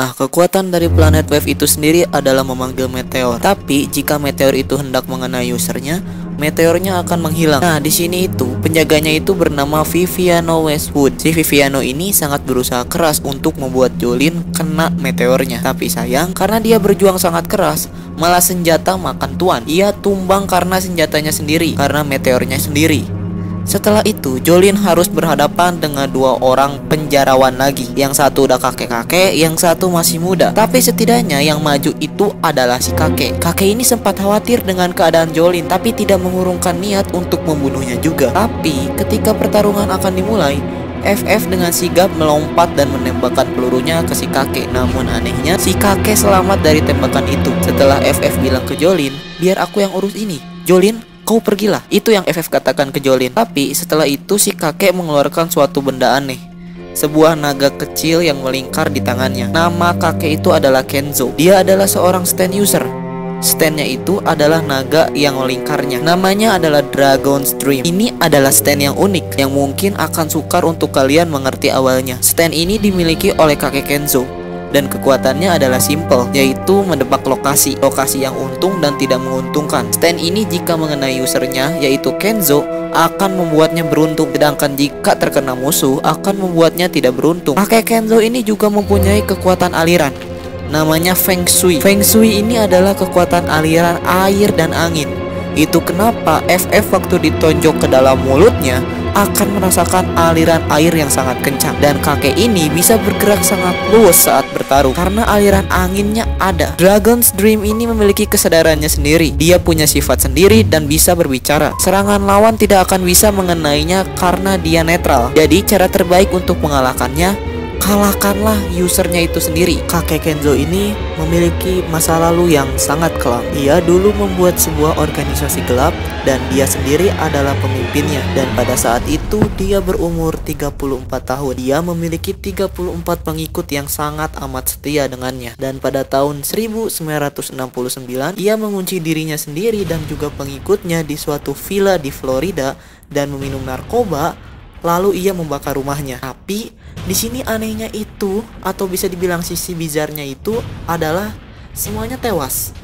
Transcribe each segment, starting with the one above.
Nah, kekuatan dari planet Wave itu sendiri adalah memanggil meteor. Tapi jika meteor itu hendak mengenai usernya, meteornya akan menghilang. Nah, di sini itu penjaganya itu bernama Viviano Westwood. Si Viviano ini sangat berusaha keras untuk membuat Jolene kena meteornya. Tapi sayang, karena dia berjuang sangat keras, malah senjata makan tuan. Ia tumbang karena senjatanya sendiri, karena meteornya sendiri. Setelah itu, Jolene harus berhadapan dengan dua orang penjarawan lagi. Yang satu udah kakek-kakek, yang satu masih muda. Tapi setidaknya yang maju itu adalah si kakek. Kakek ini sempat khawatir dengan keadaan Jolene, tapi tidak mengurungkan niat untuk membunuhnya juga. Tapi ketika pertarungan akan dimulai, FF dengan sigap melompat dan menembakkan pelurunya ke si kakek. Namun anehnya, si kakek selamat dari tembakan itu. Setelah FF bilang ke Jolene, biar aku yang urus ini. Jolene, kau pergilah. Itu yang FF katakan ke Jolene. Tapi setelah itu si kakek mengeluarkan suatu benda aneh. Sebuah naga kecil yang melingkar di tangannya. Nama kakek itu adalah Kenzo. Dia adalah seorang stand user. Standnya itu adalah naga yang melingkarnya. Namanya adalah Dragon's Dream. Ini adalah stand yang unik, yang mungkin akan sukar untuk kalian mengerti awalnya. Stand ini dimiliki oleh kakek Kenzo, dan kekuatannya adalah simple, yaitu menebak lokasi yang untung dan tidak menguntungkan. Stand ini jika mengenai usernya, yaitu Kenzo, akan membuatnya beruntung, sedangkan jika terkena musuh akan membuatnya tidak beruntung. Kakek Kenzo ini juga mempunyai kekuatan aliran, namanya Feng Shui. Feng Shui ini adalah kekuatan aliran air dan angin. Itu kenapa FF waktu ditonjok ke dalam mulutnya akan merasakan aliran air yang sangat kencang. Dan kakek ini bisa bergerak sangat luas saat bertarung karena aliran anginnya ada. Dragon's Dream ini memiliki kesadarannya sendiri. Dia punya sifat sendiri dan bisa berbicara. Serangan lawan tidak akan bisa mengenainya karena dia netral. Jadi cara terbaik untuk mengalahkannya, kalahkanlah usernya itu sendiri. Kakek Kenzo ini memiliki masa lalu yang sangat kelam. Dia dulu membuat sebuah organisasi gelap dan dia sendiri adalah pemimpinnya. Dan pada saat itu dia berumur 34 tahun. Dia memiliki 34 pengikut yang sangat amat setia dengannya. Dan pada tahun 1969 ia mengunci dirinya sendiri dan juga pengikutnya di suatu villa di Florida dan meminum narkoba. Lalu ia membakar rumahnya. Tapi di sini anehnya itu, atau bisa dibilang sisi bizarnya itu adalah semuanya tewas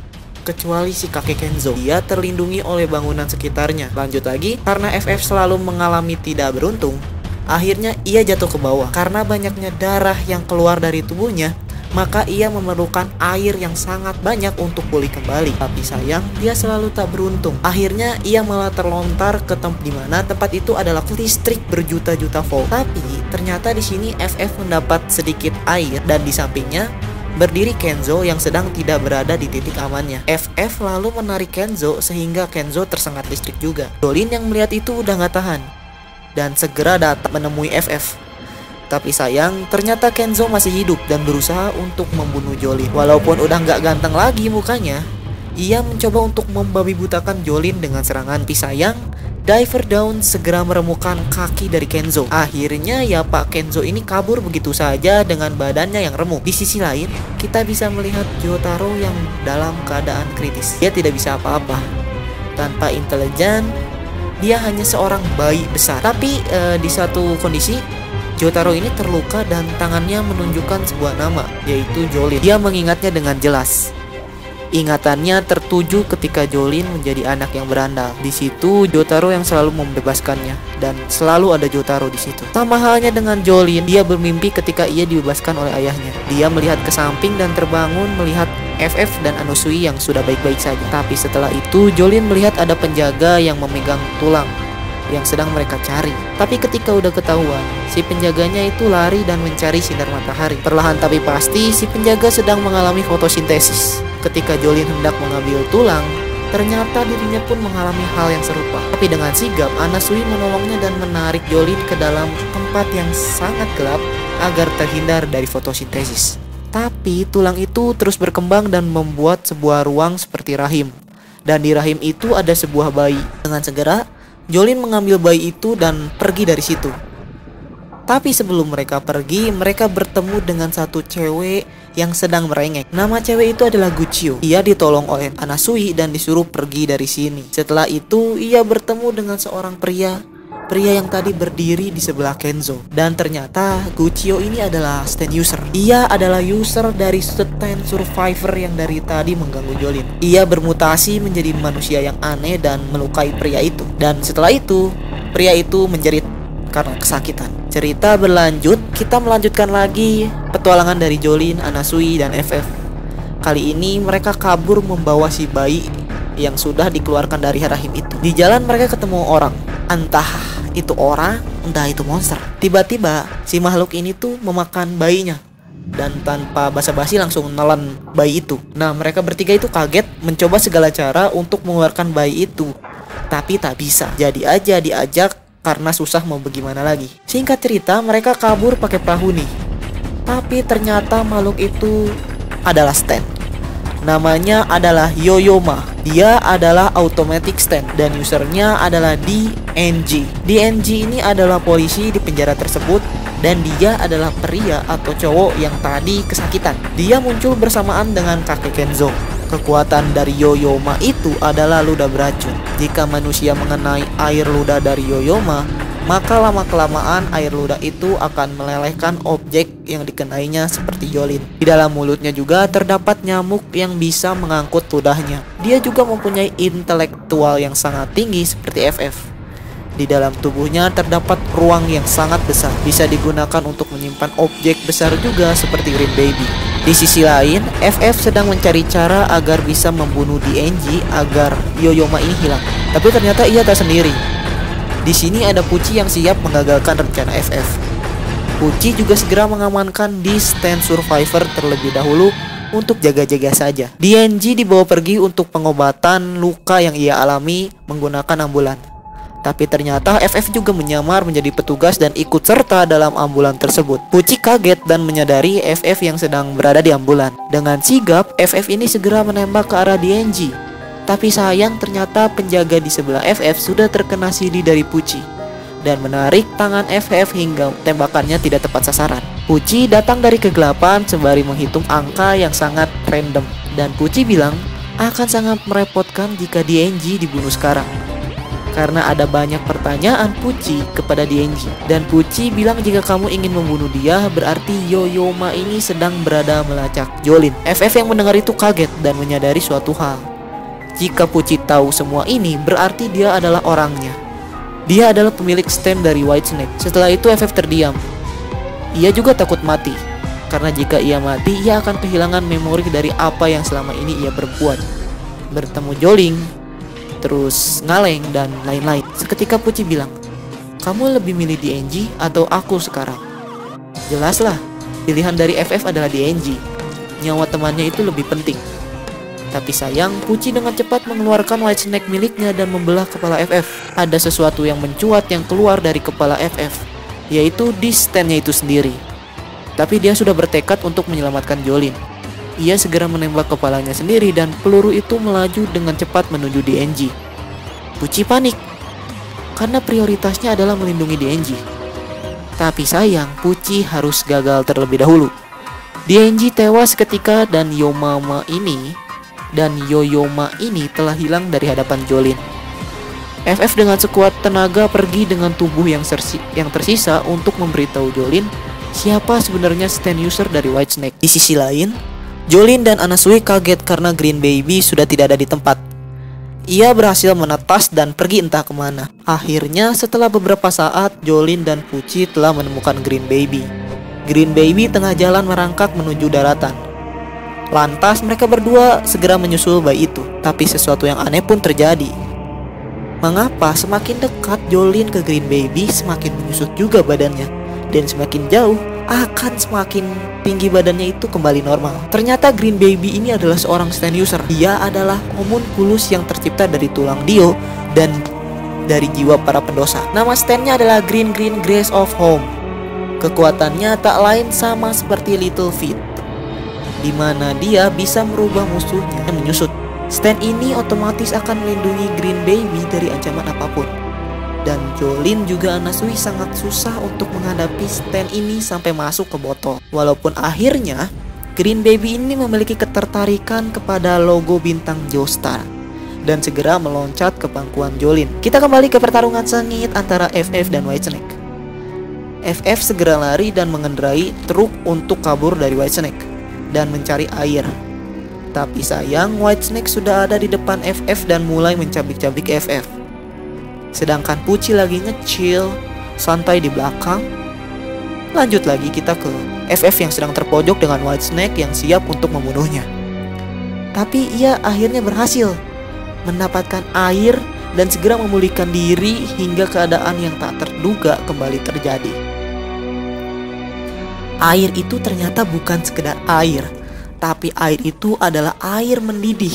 kecuali si kakek Kenzo. Dia terlindungi oleh bangunan sekitarnya. Lanjut lagi, karena FF selalu mengalami tidak beruntung, akhirnya ia jatuh ke bawah. Karena banyaknya darah yang keluar dari tubuhnya, maka ia memerlukan air yang sangat banyak untuk pulih kembali. Tapi sayang, dia selalu tak beruntung. Akhirnya ia malah terlontar ke tempat di mana tempat itu adalah listrik berjuta-juta volt. Tapi ternyata di sini FF mendapat sedikit air dan di sampingnya berdiri Kenzo yang sedang tidak berada di titik amannya. FF lalu menarik Kenzo sehingga Kenzo tersengat listrik juga. Jolene yang melihat itu udah gak tahan dan segera datang menemui FF. Tapi sayang, ternyata Kenzo masih hidup dan berusaha untuk membunuh Jolene. Walaupun udah gak ganteng lagi mukanya, ia mencoba untuk membabi butakan Jolene dengan serangan. Tapi sayang, Diver Dawn segera meremukan kaki dari Kenzo. Akhirnya ya Pak Kenzo ini kabur begitu saja dengan badannya yang remuk. Di sisi lain, kita bisa melihat Jotaro yang dalam keadaan kritis. Dia tidak bisa apa-apa. Tanpa intelijen, dia hanya seorang bayi besar. Tapi di satu kondisi, Jotaro ini terluka dan tangannya menunjukkan sebuah nama, yaitu Jolene. Dia mengingatnya dengan jelas. Ingatannya tertuju ketika Jolene menjadi anak yang berandal. Di situ Jotaro yang selalu membebaskannya dan selalu ada Jotaro di situ. Sama halnya dengan Jolene, dia bermimpi ketika ia dibebaskan oleh ayahnya. Dia melihat ke samping dan terbangun melihat FF dan Anusui yang sudah baik-baik saja. Tapi setelah itu Jolene melihat ada penjaga yang memegang tulang yang sedang mereka cari. Tapi ketika udah ketahuan, si penjaganya itu lari dan mencari sinar matahari. Perlahan tapi pasti, si penjaga sedang mengalami fotosintesis. Ketika Jolene hendak mengambil tulang, ternyata dirinya pun mengalami hal yang serupa. Tapi dengan sigap, Anasui menolongnya dan menarik Jolene ke dalam tempat yang sangat gelap agar terhindar dari fotosintesis. Tapi tulang itu terus berkembang dan membuat sebuah ruang seperti rahim. Dan di rahim itu ada sebuah bayi. Dengan segera, Jolene mengambil bayi itu dan pergi dari situ. Tapi sebelum mereka pergi, mereka bertemu dengan satu cewek yang sedang merengek. Nama cewek itu adalah Guccio. Ia ditolong oleh Anasui dan disuruh pergi dari sini. Setelah itu, ia bertemu dengan seorang pria pria yang tadi berdiri di sebelah Kenzo. Dan ternyata Guccio ini adalah stand user. Ia adalah user dari stand survivor yang dari tadi mengganggu Jolin. Ia bermutasi menjadi manusia yang aneh dan melukai pria itu. Dan setelah itu, pria itu menjerit karena kesakitan. Cerita berlanjut, kita melanjutkan lagi petualangan dari Jolin, Anasui, dan FF. Kali ini mereka kabur membawa si bayi yang sudah dikeluarkan dari rahim itu. Di jalan mereka ketemu orang, entah itu orang, entah itu monster. Tiba-tiba si makhluk ini tuh memakan bayinya, dan tanpa basa-basi langsung menelan bayi itu. Nah, mereka bertiga itu kaget, mencoba segala cara untuk mengeluarkan bayi itu, tapi tak bisa. Jadi aja diajak karena susah, mau bagaimana lagi. Singkat cerita, mereka kabur pakai perahu nih. Tapi ternyata makhluk itu adalah stand. Namanya adalah Yoyoma. Dia adalah automatic stand dan usernya adalah DNG. DNG ini adalah polisi di penjara tersebut, dan dia adalah pria atau cowok yang tadi kesakitan. Dia muncul bersamaan dengan kakek Kenzo. Kekuatan dari Yoyoma itu adalah ludah beracun. Jika manusia mengenai air ludah dari Yoyoma, maka lama-kelamaan air ludah itu akan melelehkan objek yang dikenainya seperti Jolin. Di dalam mulutnya juga terdapat nyamuk yang bisa mengangkut ludahnya. Dia juga mempunyai intelektual yang sangat tinggi seperti FF. Di dalam tubuhnya terdapat ruang yang sangat besar, bisa digunakan untuk menyimpan objek besar juga seperti Green Baby. Di sisi lain, FF sedang mencari cara agar bisa membunuh DNG agar Yoyoma ini hilang. Tapi ternyata ia tak sendiri. Di sini ada Pucci yang siap menggagalkan rencana FF. Pucci juga segera mengamankan di stand survivor terlebih dahulu untuk jaga-jaga saja. DNG dibawa pergi untuk pengobatan luka yang ia alami menggunakan ambulan. Tapi ternyata FF juga menyamar menjadi petugas dan ikut serta dalam ambulan tersebut. Pucci kaget dan menyadari FF yang sedang berada di ambulan. Dengan sigap, FF ini segera menembak ke arah DNG. Tapi sayang, ternyata penjaga di sebelah FF sudah terkena CD dari Pucci dan menarik tangan FF hingga tembakannya tidak tepat sasaran. Pucci datang dari kegelapan sembari menghitung angka yang sangat random. Dan Pucci bilang akan sangat merepotkan jika DNG dibunuh sekarang, karena ada banyak pertanyaan Pucci kepada DNG. Dan Pucci bilang jika kamu ingin membunuh dia, berarti Yoyoma ini sedang berada melacak Jolin. FF yang mendengar itu kaget dan menyadari suatu hal. Jika Pucci tahu semua ini, berarti dia adalah orangnya. Dia adalah pemilik stand dari Whitesnake. Setelah itu FF terdiam. Ia juga takut mati, karena jika ia mati, ia akan kehilangan memori dari apa yang selama ini ia berbuat. Bertemu Jolin, terus ngaleng, dan lain-lain. Seketika Pucci bilang, kamu lebih milih DNG atau aku sekarang? Jelaslah, pilihan dari FF adalah DNG. Nyawa temannya itu lebih penting. Tapi sayang, Pucci dengan cepat mengeluarkan Whitesnake miliknya dan membelah kepala FF. Ada sesuatu yang mencuat yang keluar dari kepala FF, yaitu di stand-nya itu sendiri. Tapi dia sudah bertekad untuk menyelamatkan Jolin. Ia segera menembak kepalanya sendiri dan peluru itu melaju dengan cepat menuju DNG. Pucci panik karena prioritasnya adalah melindungi DNG. Tapi sayang, Pucci harus gagal terlebih dahulu. DNG tewas seketika dan Yoyoma ini telah hilang dari hadapan Jolin. FF dengan sekuat tenaga pergi dengan tubuh yang tersisa untuk memberitahu Jolin siapa sebenarnya stand user dari Whitesnake. Di sisi lain, Jolin dan Anasui kaget karena Green Baby sudah tidak ada di tempat. Ia berhasil menetas dan pergi entah kemana. Akhirnya setelah beberapa saat, Jolin dan Pucci telah menemukan Green Baby. Green Baby tengah jalan merangkak menuju daratan. Lantas mereka berdua segera menyusul bayi itu. Tapi sesuatu yang aneh pun terjadi. Mengapa semakin dekat Jolin ke Green Baby, semakin menyusut juga badannya. Dan semakin jauh, akan semakin tinggi badannya itu kembali normal. Ternyata Green Baby ini adalah seorang stand user. Dia adalah homunculus yang tercipta dari tulang Dio dan dari jiwa para pendosa. Nama standnya adalah Green Grace of Home. Kekuatannya tak lain sama seperti Little Feet, di mana dia bisa merubah musuhnya yang menyusut. Stand ini otomatis akan melindungi Green Baby dari ancaman apapun. Dan Jolin juga Anasui sangat susah untuk menghadapi stand ini sampai masuk ke botol. Walaupun akhirnya Green Baby ini memiliki ketertarikan kepada logo bintang Joestar. dan segera meloncat ke pangkuan Jolin. Kita kembali ke pertarungan sengit antara FF dan Whitesnake. FF segera lari dan mengendarai truk untuk kabur dari Whitesnake dan mencari air. Tapi sayang, Whitesnake sudah ada di depan FF dan mulai mencabik-cabik FF. Sedangkan Pucci lagi nge-chill santai di belakang. Lanjut lagi kita ke FF yang sedang terpojok dengan Whitesnake yang siap untuk membunuhnya. Tapi ia akhirnya berhasil mendapatkan air dan segera memulihkan diri hingga keadaan yang tak terduga kembali terjadi. Air itu ternyata bukan sekedar air, tapi air itu adalah air mendidih,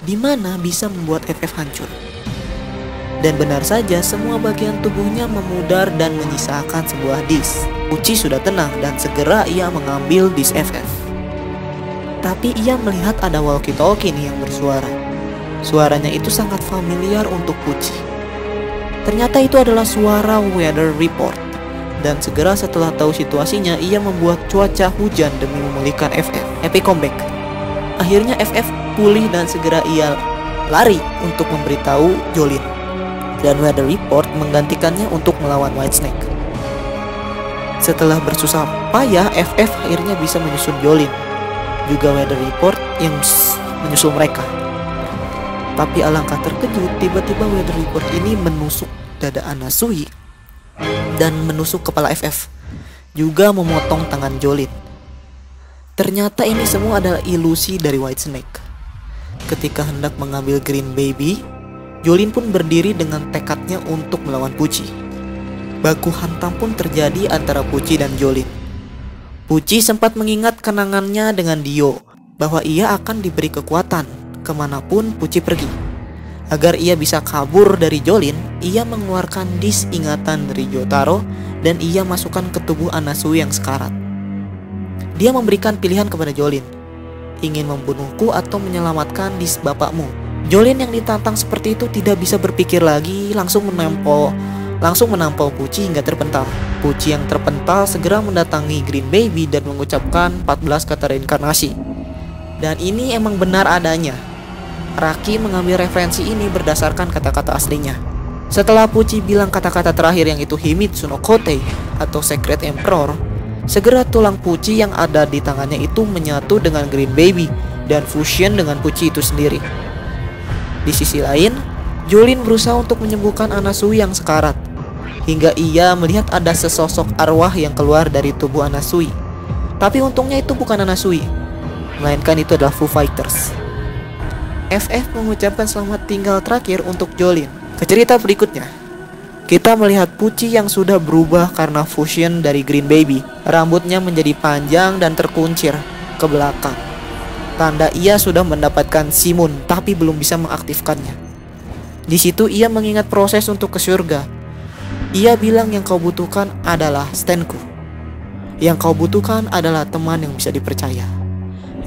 di mana bisa membuat FF hancur. Dan benar saja, semua bagian tubuhnya memudar dan menyisakan sebuah disk. Pucci sudah tenang dan segera ia mengambil disk FF. Tapi ia melihat ada walkie-talkie nih yang bersuara. Suaranya itu sangat familiar untuk Pucci. Ternyata itu adalah suara weather report. Dan segera setelah tahu situasinya, ia membuat cuaca hujan demi memulihkan FF. Epic comeback. Akhirnya FF pulih dan segera ia lari untuk memberitahu Jolin. Dan weather report menggantikannya untuk melawan Whitesnake. Setelah bersusah payah, FF akhirnya bisa menyusun Jolin. Juga weather report yang menyusul mereka. Tapi alangkah terkejut, tiba-tiba weather report ini menusuk dada Anasui dan menusuk kepala FF, juga memotong tangan Jolin. Ternyata ini semua adalah ilusi dari Whitesnake. Ketika hendak mengambil Green Baby, Jolin pun berdiri dengan tekadnya untuk melawan Pucci. Baku hantam pun terjadi antara Pucci dan Jolin. Pucci sempat mengingat kenangannya dengan Dio, bahwa ia akan diberi kekuatan kemanapun Pucci pergi. Agar ia bisa kabur dari Jolin, ia mengeluarkan disk ingatan dari Jotaro dan ia masukkan ke tubuh Anasui yang sekarat. Dia memberikan pilihan kepada Jolin, ingin membunuhku atau menyelamatkan disk bapakmu. Jolin yang ditantang seperti itu tidak bisa berpikir lagi, langsung menampol Pucci hingga terpental. Pucci yang terpental segera mendatangi Green Baby dan mengucapkan 14 kata reinkarnasi. Dan ini emang benar adanya. Raki mengambil referensi ini berdasarkan kata-kata aslinya. Setelah Pucci bilang kata-kata terakhir yang itu Himitsu no Kote atau Secret Emperor, segera tulang Pucci yang ada di tangannya itu menyatu dengan Green Baby dan fusion dengan Pucci itu sendiri. Di sisi lain, Jolin berusaha untuk menyembuhkan Anasui yang sekarat, hingga ia melihat ada sesosok arwah yang keluar dari tubuh Anasui. Tapi untungnya itu bukan Anasui, melainkan itu adalah Foo Fighters. FF mengucapkan selamat tinggal terakhir untuk Jolin. Ke cerita berikutnya, kita melihat Pucci yang sudah berubah karena fusion dari Green Baby. Rambutnya menjadi panjang dan terkuncir ke belakang. Tanda ia sudah mendapatkan Simun, tapi belum bisa mengaktifkannya. Di situ ia mengingat proses untuk ke surga. Ia bilang yang kau butuhkan adalah stand-ku. Yang kau butuhkan adalah teman yang bisa dipercaya.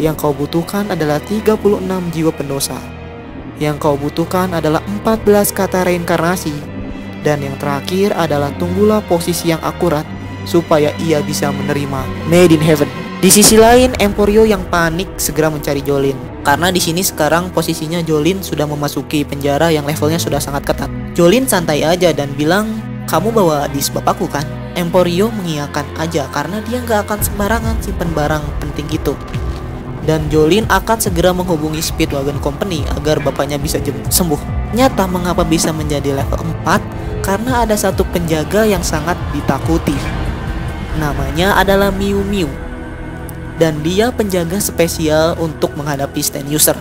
Yang kau butuhkan adalah 36 jiwa pendosa. Yang kau butuhkan adalah 14 kata reinkarnasi. Dan yang terakhir adalah tunggulah posisi yang akurat supaya ia bisa menerima Made in Heaven. Di sisi lain, Emporio yang panik segera mencari Jolin. Karena di sini sekarang posisinya Jolin sudah memasuki penjara yang levelnya sudah sangat ketat. Jolin santai aja dan bilang, "Kamu bawa disk bapakku kan?" Emporio mengiyakan aja karena dia nggak akan sembarangan simpen barang penting itu. Dan Jolin akan segera menghubungi Speedwagon Company agar bapaknya bisa sembuh. Nyata mengapa bisa menjadi level 4? Karena ada satu penjaga yang sangat ditakuti. Namanya adalah Miu Miu. Dan dia penjaga spesial untuk menghadapi stand user.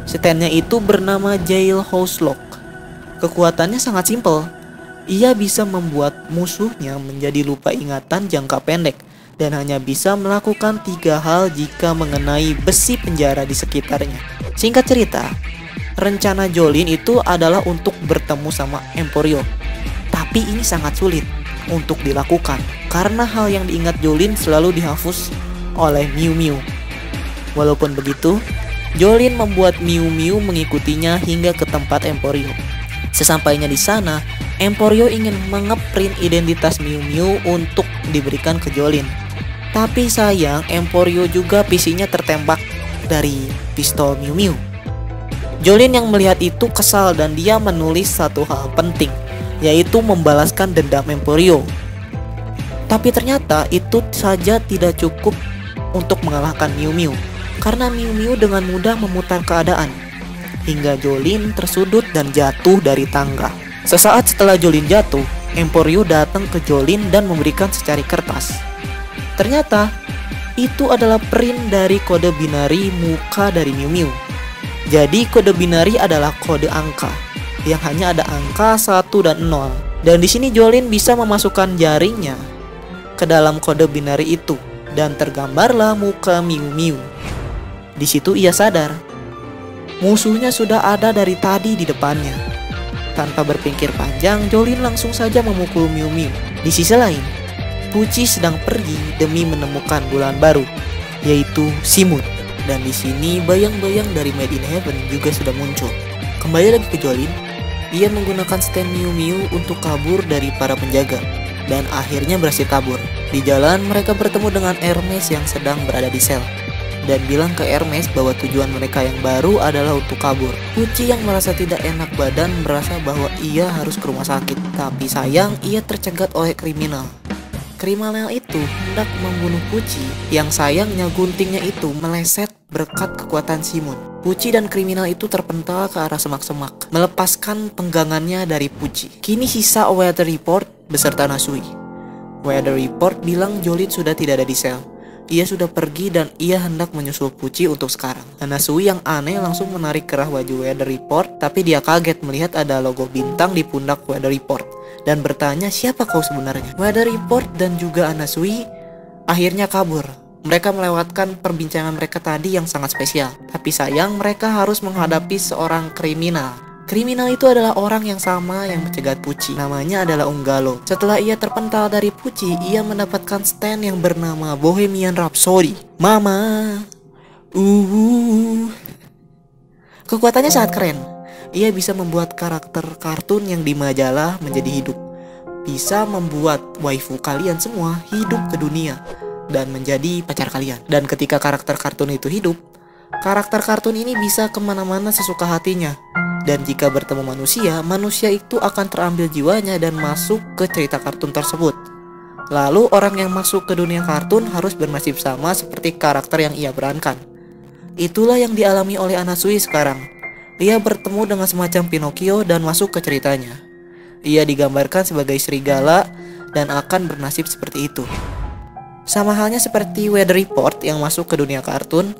Standnya itu bernama Jailhouse Lock. Kekuatannya sangat simpel. Ia bisa membuat musuhnya menjadi lupa ingatan jangka pendek dan hanya bisa melakukan 3 hal jika mengenai besi penjara di sekitarnya. Singkat cerita, rencana Jolin itu adalah untuk bertemu sama Emporio. Tapi ini sangat sulit untuk dilakukan karena hal yang diingat Jolin selalu dihapus oleh Miu Miu. Walaupun begitu, Jolin membuat Miu Miu mengikutinya hingga ke tempat Emporio. Sesampainya di sana, Emporio ingin mengeprint identitas Miu Miu untuk diberikan ke Jolin. Tapi sayang, Emporio juga PC-nya tertembak dari pistol Miu Miu. Jolin yang melihat itu kesal dan dia menulis satu hal penting, yaitu membalaskan dendam Emporio. Tapi ternyata itu saja tidak cukup untuk mengalahkan Mew Mew, karena Mew Mew dengan mudah memutar keadaan hingga Jolin tersudut dan jatuh dari tangga. Sesaat setelah Jolin jatuh, Emporio datang ke Jolin dan memberikan secari kertas. Ternyata itu adalah print dari kode binari muka dari Mew Mew. Jadi kode binari adalah kode angka yang hanya ada angka 1 dan 0. Dan di sini Jolin bisa memasukkan jaringnya ke dalam kode binari itu dan tergambarlah muka Mew Mew. Di situ ia sadar musuhnya sudah ada dari tadi di depannya. Tanpa berpikir panjang, Jolin langsung saja memukul Mew Mew. Di sisi lain, Pucci sedang pergi demi menemukan bulan baru, yaitu Simon. Dan di sini bayang-bayang dari Made in Heaven juga sudah muncul. Kembali lagi ke Jolin, ia menggunakan stand Mew Mew untuk kabur dari para penjaga, dan akhirnya berhasil kabur. Di jalan mereka bertemu dengan Hermes yang sedang berada di sel, dan bilang ke Hermes bahwa tujuan mereka yang baru adalah untuk kabur. Pucci yang merasa tidak enak badan merasa bahwa ia harus ke rumah sakit, tapi sayang ia tercegat oleh kriminal. Kriminal itu hendak membunuh Pucci, yang sayangnya guntingnya itu meleset berkat kekuatan Simon. Pucci dan kriminal itu terpental ke arah semak-semak, melepaskan penggangannya dari Pucci. Kini sisa Weather Report beserta Nasui. Weather Report bilang Jolin sudah tidak ada di sel. Ia sudah pergi dan ia hendak menyusul Pucci untuk sekarang. Nasui yang aneh langsung menarik kerah baju Weather Report, tapi dia kaget melihat ada logo bintang di pundak Weather Report dan bertanya, siapa kau sebenarnya? Weather Report dan juga Nasui akhirnya kabur. Mereka melewatkan perbincangan mereka tadi yang sangat spesial. Tapi sayang mereka harus menghadapi seorang kriminal. Kriminal itu adalah orang yang sama yang mencegat Pucci. Namanya adalah Unggallo. Setelah ia terpental dari Pucci, ia mendapatkan stand yang bernama Bohemian Rhapsody. Mama. Kekuatannya sangat keren. Ia bisa membuat karakter kartun yang di majalah menjadi hidup. Bisa membuat waifu kalian semua hidup ke dunia dan menjadi pacar kalian. Dan ketika karakter kartun itu hidup, karakter kartun ini bisa kemana-mana sesuka hatinya. Dan jika bertemu manusia, manusia itu akan terambil jiwanya dan masuk ke cerita kartun tersebut. Lalu orang yang masuk ke dunia kartun harus bernasib sama seperti karakter yang ia perankan. Itulah yang dialami oleh Anasui sekarang. Ia bertemu dengan semacam Pinocchio dan masuk ke ceritanya. Ia digambarkan sebagai serigala dan akan bernasib seperti itu. Sama halnya seperti Weather Report yang masuk ke dunia kartun,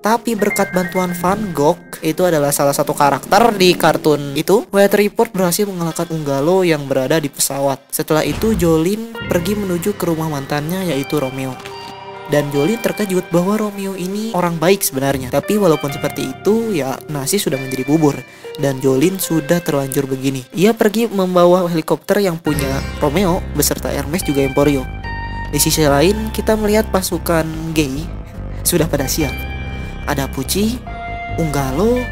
tapi berkat bantuan Van Gogh, itu adalah salah satu karakter di kartun itu, Weather Report berhasil mengalahkan Unggallo yang berada di pesawat. Setelah itu Jolin pergi menuju ke rumah mantannya yaitu Romeo. Dan Jolin terkejut bahwa Romeo ini orang baik sebenarnya. Tapi walaupun seperti itu, ya nasi sudah menjadi bubur dan Jolin sudah terlanjur begini. Ia pergi membawa helikopter yang punya Romeo beserta Hermes juga Emporio. Di sisi lain kita melihat pasukan gay sudah pada siap. Ada Pucci, Unggallo,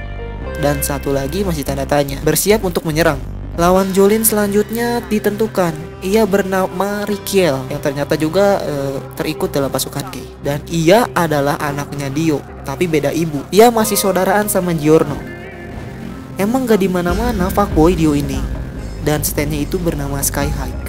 dan satu lagi masih tanda tanya, bersiap untuk menyerang. Lawan Jolin selanjutnya ditentukan. Ia bernama Rikiel yang ternyata juga terikut dalam pasukan gay. Dan ia adalah anaknya Dio, tapi beda ibu. Ia masih saudaraan sama Giorno. Emang gak dimana-mana fuckboy Dio ini. Dan standnya itu bernama Skyhike.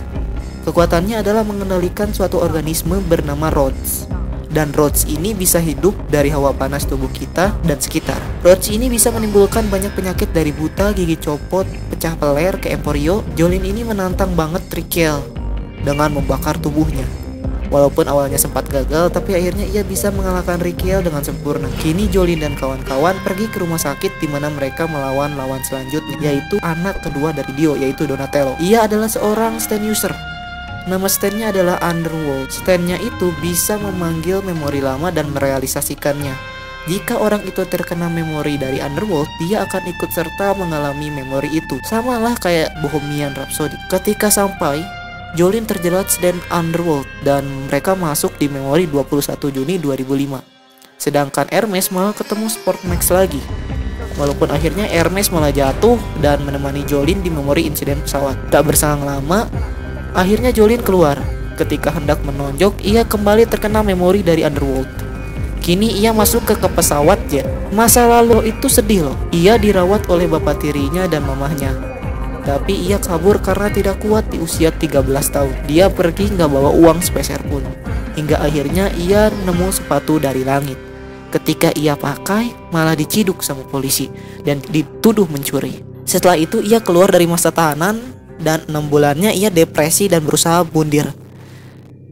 Kekuatannya adalah mengendalikan suatu organisme bernama Rhodes. Dan Rhodes ini bisa hidup dari hawa panas tubuh kita dan sekitar. Rhodes ini bisa menimbulkan banyak penyakit dari buta, gigi copot, pecah peler ke Emporio. Jolin ini menantang banget Rikiel dengan membakar tubuhnya. Walaupun awalnya sempat gagal, tapi akhirnya ia bisa mengalahkan Rikiel dengan sempurna. Kini Jolin dan kawan-kawan pergi ke rumah sakit di mana mereka melawan lawan selanjutnya, yaitu anak kedua dari Dio, yaitu Donatello. Ia adalah seorang stand user. Nama standnya adalah Underworld. Standnya itu bisa memanggil memori lama dan merealisasikannya. Jika orang itu terkena memori dari Underworld, dia akan ikut serta mengalami memori itu. Samalah kayak Bohemian Rhapsody. Ketika sampai, Jolin terjerat stand Underworld dan mereka masuk di memori 21 Juni 2005. Sedangkan Hermes malah ketemu Sportmax lagi. Walaupun akhirnya Hermes malah jatuh dan menemani Jolin di memori insiden pesawat. Tak berselang lama, akhirnya Jolin keluar. Ketika hendak menonjok, ia kembali terkena memori dari Underworld. Kini ia masuk ke pesawat jet. Masa lalu itu sedih loh. Ia dirawat oleh bapak tirinya dan mamahnya. Tapi ia kabur karena tidak kuat di usia 13 tahun. Dia pergi nggak bawa uang sepeser pun. Hingga akhirnya ia nemu sepatu dari langit. Ketika ia pakai, malah diciduk sama polisi dan dituduh mencuri. Setelah itu ia keluar dari masa tahanan dan 6 bulannya ia depresi dan berusaha bundir.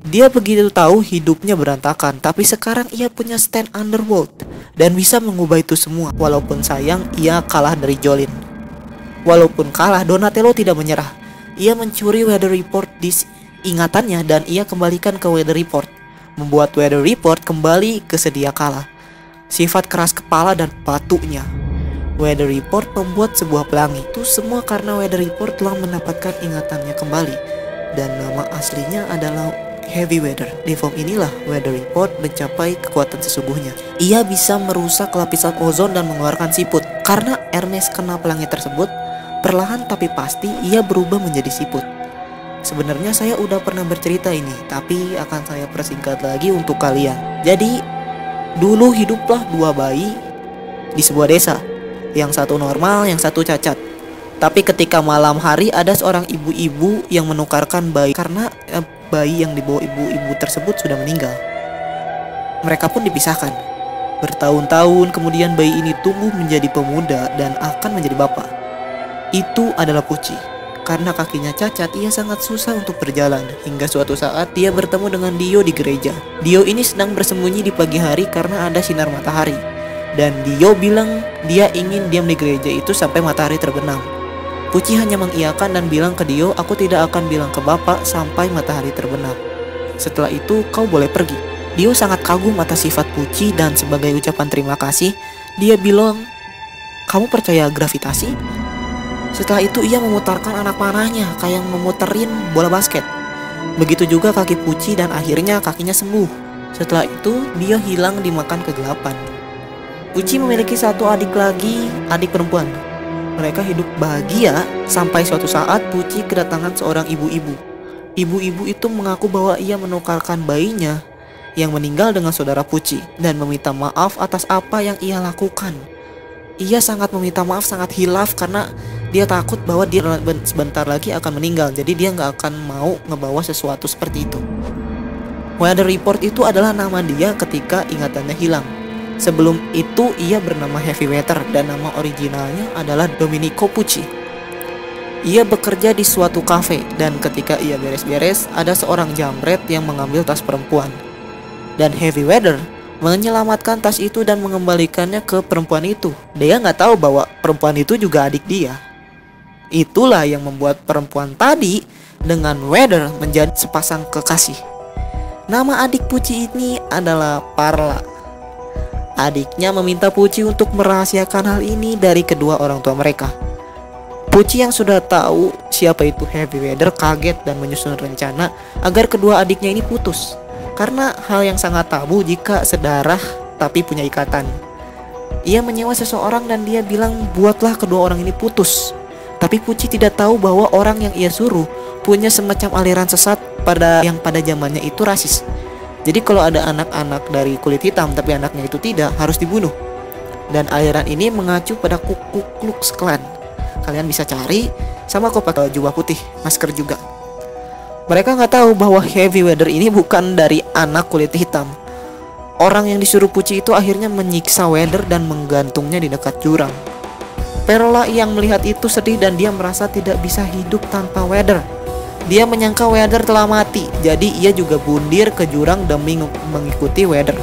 Dia begitu tahu hidupnya berantakan, tapi sekarang ia punya stand underworld dan bisa mengubah itu semua. Walaupun sayang, ia kalah dari Jolin. Walaupun kalah, Donatello tidak menyerah. Ia mencuri weather report di ingatannya dan ia kembalikan ke weather report, membuat weather report kembali ke sedia kala. Sifat keras kepala dan patuhnya. Weather report membuat sebuah pelangi. Itu semua karena weather report telah mendapatkan ingatannya kembali dan nama aslinya adalah Heavy Weather. Di form inilah Weather Report mencapai kekuatan sesungguhnya. Ia bisa merusak lapisan ozon dan mengeluarkan siput. Karena Ernest kena pelangi tersebut, perlahan tapi pasti ia berubah menjadi siput. Sebenarnya saya udah pernah bercerita ini, tapi akan saya persingkat lagi untuk kalian. Jadi, dulu hiduplah 2 bayi di sebuah desa. Yang satu normal, yang satu cacat. Tapi ketika malam hari ada seorang ibu-ibu yang menukarkan bayi karena bayi yang dibawa ibu-ibu tersebut sudah meninggal. Mereka pun dipisahkan. Bertahun-tahun kemudian bayi ini tumbuh menjadi pemuda dan akan menjadi bapak. Itu adalah Pucci. Karena kakinya cacat, ia sangat susah untuk berjalan. Hingga suatu saat dia bertemu dengan Dio di gereja. Dio ini sedang bersembunyi di pagi hari karena ada sinar matahari. Dan Dio bilang dia ingin diam di gereja itu sampai matahari terbenam. Pucci hanya mengiyakan dan bilang ke Dio, aku tidak akan bilang ke bapak sampai matahari terbenam. Setelah itu kau boleh pergi. Dio sangat kagum atas sifat Pucci dan sebagai ucapan terima kasih, dia bilang, kamu percaya gravitasi? Setelah itu ia memutarkan anak panahnya kayak memuterin bola basket. Begitu juga kaki Pucci dan akhirnya kakinya sembuh. Setelah itu dia hilang dimakan kegelapan. Pucci memiliki satu adik lagi, adik perempuan. Mereka hidup bahagia sampai suatu saat Pucci kedatangan seorang ibu-ibu. Ibu-ibu itu mengaku bahwa ia menukarkan bayinya yang meninggal dengan saudara Pucci dan meminta maaf atas apa yang ia lakukan. Ia sangat meminta maaf, sangat hilaf karena dia takut bahwa dia sebentar lagi akan meninggal. Jadi dia nggak akan mau ngebawa sesuatu seperti itu. Weather Report itu adalah nama dia ketika ingatannya hilang. Sebelum itu ia bernama Heavy Weather dan nama originalnya adalah Domenico Pucci. Ia bekerja di suatu kafe dan ketika ia beres-beres ada seorang jambret yang mengambil tas perempuan. Dan Heavy Weather menyelamatkan tas itu dan mengembalikannya ke perempuan itu. Dia nggak tahu bahwa perempuan itu juga adik dia. Itulah yang membuat perempuan tadi dengan Weather menjadi sepasang kekasih. Nama adik Pucci ini adalah Parla. Adiknya meminta Pucci untuk merahasiakan hal ini dari kedua orang tua mereka. Pucci yang sudah tahu siapa itu Heavy Weather kaget dan menyusun rencana agar kedua adiknya ini putus. Karena hal yang sangat tabu jika sedarah tapi punya ikatan. Ia menyewa seseorang dan dia bilang buatlah kedua orang ini putus. Tapi Pucci tidak tahu bahwa orang yang ia suruh punya semacam aliran sesat pada zamannya itu rasis. Jadi kalau ada anak-anak dari kulit hitam tapi anaknya itu tidak, harus dibunuh. Dan aliran ini mengacu pada Ku Klux Klan. Kalian bisa cari, sama kok pakai jubah putih, masker juga. Mereka nggak tahu bahwa Heavy Weather ini bukan dari anak kulit hitam. Orang yang disuruh Pucci itu akhirnya menyiksa Weather dan menggantungnya di dekat jurang. Perla yang melihat itu sedih dan dia merasa tidak bisa hidup tanpa Weather. Dia menyangka Weather telah mati, jadi ia juga bundir ke jurang demi mengikuti Weather.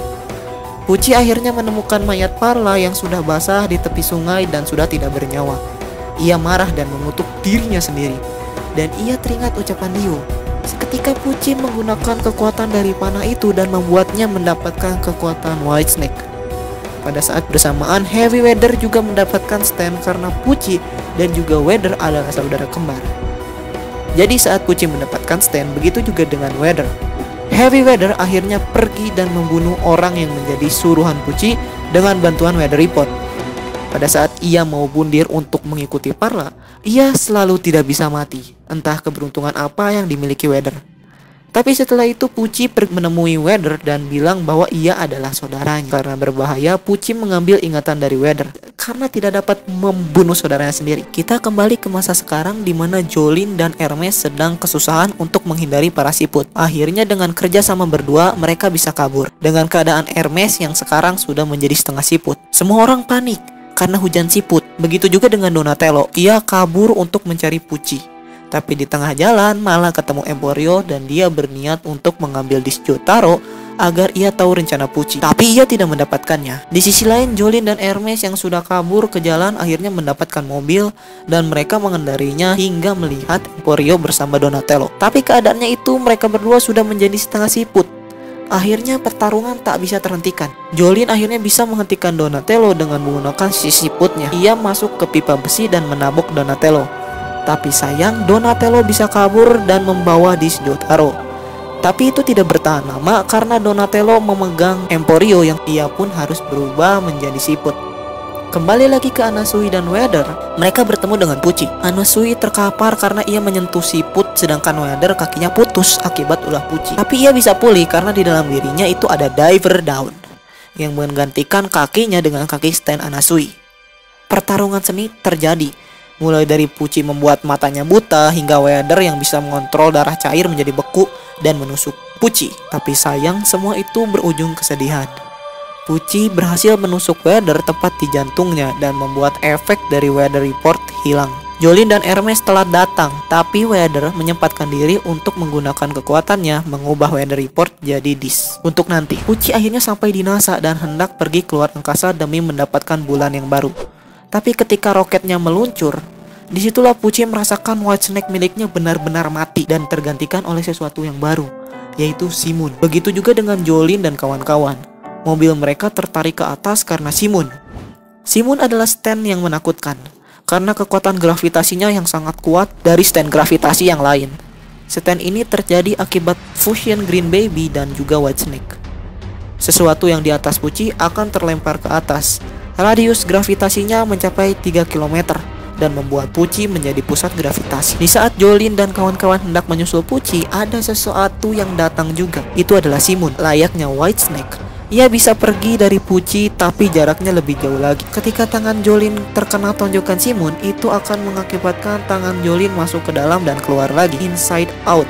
Pucci akhirnya menemukan mayat Parla yang sudah basah di tepi sungai dan sudah tidak bernyawa. Ia marah dan mengutuk dirinya sendiri. Dan ia teringat ucapan Dio. Seketika Pucci menggunakan kekuatan dari panah itu dan membuatnya mendapatkan kekuatan White Snake. Pada saat bersamaan, Heavy Weather juga mendapatkan stand karena Pucci dan juga Weather adalah saudara kembar. Jadi saat Pucci mendapatkan stand, begitu juga dengan Weather. Heavy Weather akhirnya pergi dan membunuh orang yang menjadi suruhan Pucci dengan bantuan Weather Report. Pada saat ia mau bundir untuk mengikuti Parla, ia selalu tidak bisa mati. Entah keberuntungan apa yang dimiliki Weather. Tapi setelah itu Pucci menemui Weather dan bilang bahwa ia adalah saudaranya. Karena berbahaya, Pucci mengambil ingatan dari Weather karena tidak dapat membunuh saudaranya sendiri. Kita kembali ke masa sekarang di mana Jolene dan Hermes sedang kesusahan untuk menghindari para siput. Akhirnya dengan kerja sama berdua mereka bisa kabur. Dengan keadaan Hermes yang sekarang sudah menjadi setengah siput. Semua orang panik karena hujan siput. Begitu juga dengan Donatello. Ia kabur untuk mencari Pucci. Tapi di tengah jalan malah ketemu Emporio dan dia berniat untuk mengambil disk Jotaro agar ia tahu rencana Pucci. Tapi ia tidak mendapatkannya. Di sisi lain, Jolene dan Hermes yang sudah kabur ke jalan akhirnya mendapatkan mobil dan mereka mengendarinya hingga melihat Emporio bersama Donatello. Tapi keadaannya itu mereka berdua sudah menjadi setengah siput. Akhirnya pertarungan tak bisa terhentikan. Jolene akhirnya bisa menghentikan Donatello dengan menggunakan sisi siputnya. Ia masuk ke pipa besi dan menabok Donatello. Tapi sayang, Donatello bisa kabur dan membawa disk Jotaro. Tapi itu tidak bertahan lama karena Donatello memegang Emporio yang ia pun harus berubah menjadi siput. Kembali lagi ke Anasui dan Weather, mereka bertemu dengan Pucci. Anasui terkapar karena ia menyentuh siput, sedangkan Weather kakinya putus akibat ulah Pucci. Tapi ia bisa pulih karena di dalam dirinya itu ada Diver Down yang menggantikan kakinya dengan kaki stand Anasui. Pertarungan sengit terjadi. Mulai dari Pucci membuat matanya buta hingga Weather yang bisa mengontrol darah cair menjadi beku dan menusuk Pucci. Tapi sayang, semua itu berujung kesedihan. Pucci berhasil menusuk Weather tepat di jantungnya dan membuat efek dari Weather Report hilang. Jolene dan Hermes telah datang, tapi Weather menyempatkan diri untuk menggunakan kekuatannya mengubah Weather Report jadi disk untuk nanti. Pucci akhirnya sampai di NASA dan hendak pergi keluar angkasa demi mendapatkan bulan yang baru. Tapi ketika roketnya meluncur, disitulah Pucci merasakan Whitesnake miliknya benar-benar mati dan tergantikan oleh sesuatu yang baru, yaitu Simon. Begitu juga dengan Jolene dan kawan-kawan. Mobil mereka tertarik ke atas karena Simon. Simon adalah stand yang menakutkan, karena kekuatan gravitasinya yang sangat kuat dari stand gravitasi yang lain. Stand ini terjadi akibat fusion Green Baby dan juga Whitesnake. Sesuatu yang di atas Pucci akan terlempar ke atas. Radius gravitasinya mencapai 3 km dan membuat Pucci menjadi pusat gravitasi. Di saat Jolene dan kawan-kawan hendak menyusul Pucci, ada sesuatu yang datang juga. Itu adalah Simon, layaknya Whitesnake. Ia bisa pergi dari Pucci tapi jaraknya lebih jauh lagi. Ketika tangan Jolene terkena tonjokan Simon, itu akan mengakibatkan tangan Jolene masuk ke dalam dan keluar lagi, inside out.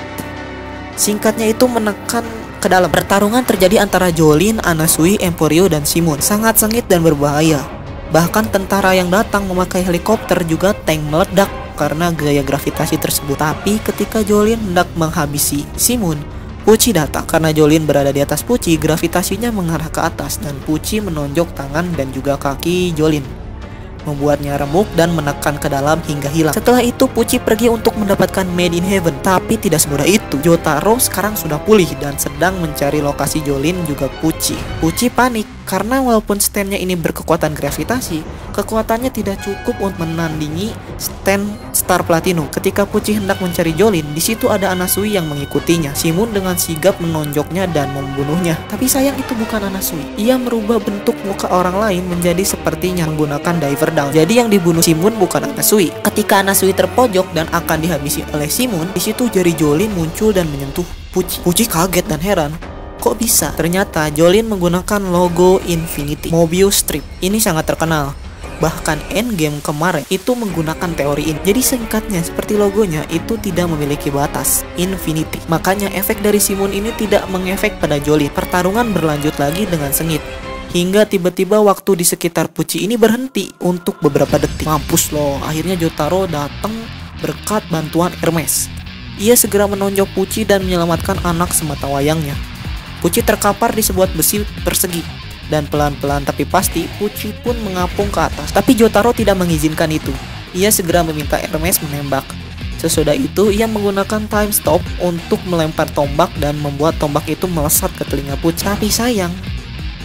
Singkatnya itu menekan ke dalam. Pertarungan terjadi antara Jolene, Anasui, Emporio, dan Simon. Sangat sengit dan berbahaya. Bahkan tentara yang datang memakai helikopter juga tank meledak karena gaya gravitasi tersebut. Tapi ketika Jolene hendak menghabisi Simon, Pucci datang. Karena Jolene berada di atas Pucci, gravitasinya mengarah ke atas dan Pucci menonjok tangan dan juga kaki Jolene, membuatnya remuk dan menekan ke dalam hingga hilang. Setelah itu Pucci pergi untuk mendapatkan Made in Heaven. Tapi tidak semudah itu. Jotaro sekarang sudah pulih dan sedang mencari lokasi Jolene juga Pucci. Pucci panik karena walaupun standnya ini berkekuatan gravitasi, kekuatannya tidak cukup untuk menandingi stand Star Platinum. Ketika Pucci hendak mencari Jolene, di situ ada Anasui yang mengikutinya. Simon dengan sigap menonjoknya dan membunuhnya. Tapi sayang itu bukan Anasui. Ia merubah bentuk muka orang lain menjadi sepertinya menggunakan Diver Down. Jadi yang dibunuh Simon bukan Anasui. Ketika Anasui terpojok dan akan dihabisi oleh Simon, di situ jari Jolene muncul dan menyentuh Pucci. Pucci kaget dan heran. Kok bisa? Ternyata Jolene menggunakan logo Infinity Mobius Strip. Ini sangat terkenal. Bahkan Endgame kemarin itu menggunakan teori ini. Jadi singkatnya seperti logonya itu tidak memiliki batas, Infinity. Makanya efek dari Simon ini tidak mengefek pada Jolene. Pertarungan berlanjut lagi dengan sengit. Hingga tiba-tiba waktu di sekitar Pucci ini berhenti untuk beberapa detik. Mampus loh, akhirnya Jotaro datang berkat bantuan Hermes. Ia segera menonjok Pucci dan menyelamatkan anak semata wayangnya. Pucci terkapar di sebuah besi persegi dan pelan-pelan tapi pasti Pucci pun mengapung ke atas. Tapi Jotaro tidak mengizinkan itu. Ia segera meminta Hermes menembak. Sesudah itu ia menggunakan time stop untuk melempar tombak dan membuat tombak itu melesat ke telinga Pucci. Tapi sayang,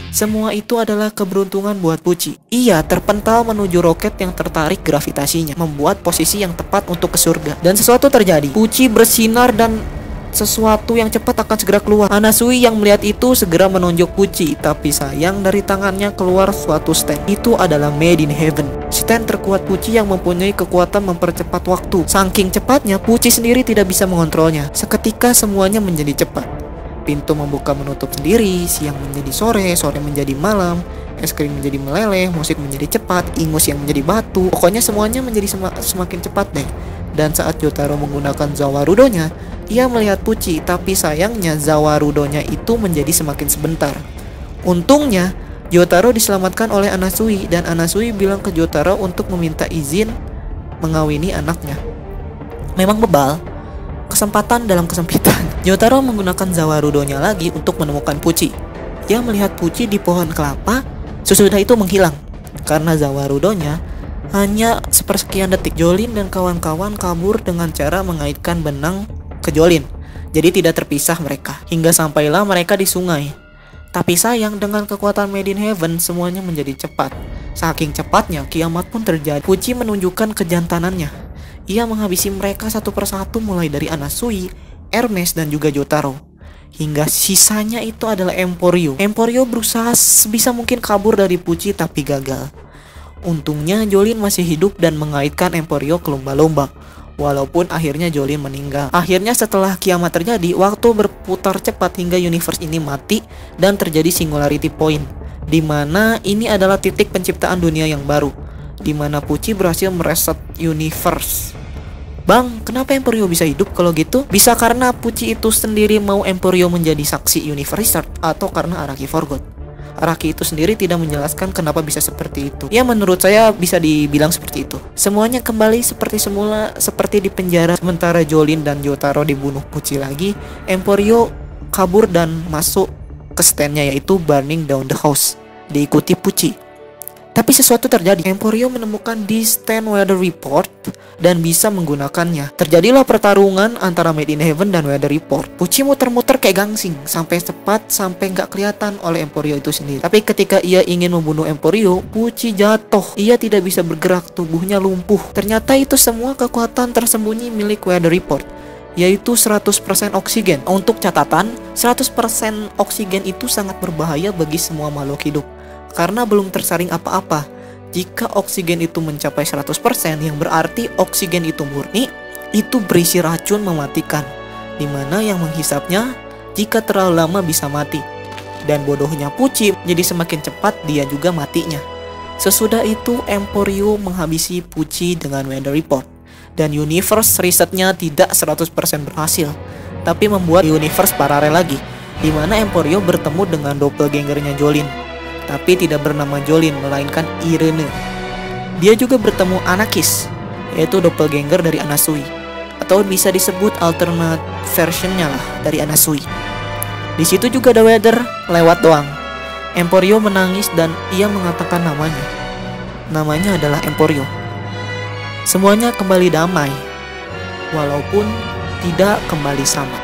semua itu adalah keberuntungan buat Pucci. Ia terpental menuju roket yang tertarik gravitasinya, membuat posisi yang tepat untuk ke surga. Dan sesuatu terjadi. Pucci bersinar dan sesuatu yang cepat akan segera keluar. Anasui yang melihat itu segera menonjok Pucci, tapi sayang dari tangannya keluar suatu stand. Itu adalah Made in Heaven, stand terkuat Pucci yang mempunyai kekuatan mempercepat waktu. Saking cepatnya, Pucci sendiri tidak bisa mengontrolnya. Seketika semuanya menjadi cepat. Pintu membuka menutup sendiri, siang menjadi sore, sore menjadi malam, es krim menjadi meleleh, musik menjadi cepat, ingus yang menjadi batu. Pokoknya semuanya menjadi semakin cepat deh. Dan saat Jotaro menggunakan Zawarudonya, ia melihat Pucci, tapi sayangnya Zawarudonya itu menjadi semakin sebentar. Untungnya, Jotaro diselamatkan oleh Anasui, dan Anasui bilang ke Jotaro untuk meminta izin mengawini anaknya. Memang bebal, kesempatan dalam kesempitan. Jotaro menggunakan Zawarudonya lagi untuk menemukan Pucci. Ia melihat Pucci di pohon kelapa, sesudah itu menghilang. Karena Zawarudonya hanya sepersekian detik. Jolin dan kawan-kawan kabur dengan cara mengaitkan benang ke Jolin, jadi tidak terpisah mereka, hingga sampailah mereka di sungai. Tapi sayang, dengan kekuatan Made in Heaven semuanya menjadi cepat. Saking cepatnya, kiamat pun terjadi. Pucci menunjukkan kejantanannya. Ia menghabisi mereka satu persatu, mulai dari Anasui, Hermes, dan juga Jotaro, hingga sisanya itu adalah Emporio. Emporio berusaha sebisa mungkin kabur dari Pucci tapi gagal. Untungnya Jolin masih hidup dan mengaitkan Emporio ke lumba-lumba, walaupun akhirnya Jolin meninggal. Akhirnya setelah kiamat terjadi, waktu berputar cepat hingga universe ini mati dan terjadi singularity point, dimana ini adalah titik penciptaan dunia yang baru, dimana Pucci berhasil mereset universe. Bang, kenapa Emporio bisa hidup kalau gitu? Bisa karena Pucci itu sendiri mau Emporio menjadi saksi universe restart, atau karena Araki forgot. Araki itu sendiri tidak menjelaskan kenapa bisa seperti itu. Ya, menurut saya bisa dibilang seperti itu. Semuanya kembali seperti semula, seperti di penjara. Sementara Jolin dan Jotaro dibunuh Pucci lagi, Emporio kabur dan masuk ke standnya, yaitu Burning Down the House, diikuti Pucci. Tapi sesuatu terjadi. Emporio menemukan di stand weather report dan bisa menggunakannya. Terjadilah pertarungan antara Made in Heaven dan weather report. Pucci muter-muter kayak gangsing sampai cepat sampai nggak kelihatan oleh Emporio itu sendiri. Tapi ketika ia ingin membunuh Emporio, Pucci jatuh. Ia tidak bisa bergerak, tubuhnya lumpuh. Ternyata itu semua kekuatan tersembunyi milik weather report, yaitu 100% oksigen. Untuk catatan, 100% oksigen itu sangat berbahaya bagi semua makhluk hidup, karena belum tersaring apa-apa. Jika oksigen itu mencapai 100%, yang berarti oksigen itu murni, itu berisi racun mematikan, dimana yang menghisapnya jika terlalu lama bisa mati. Dan bodohnya Pucci, jadi semakin cepat dia juga matinya. Sesudah itu Emporio menghabisi Pucci dengan weather report, dan universe resetnya tidak 100% berhasil, tapi membuat universe paralel lagi, dimana Emporio bertemu dengan doppelgangernya Jolin, tapi tidak bernama Jolin, melainkan Irene. Dia juga bertemu Anakis, yaitu doppelganger dari Anasui, atau bisa disebut alternate versionnya lah dari Anasui. Di situ juga ada weather lewat doang. Emporio menangis dan ia mengatakan namanya. Namanya adalah Emporio. Semuanya kembali damai, walaupun tidak kembali sama.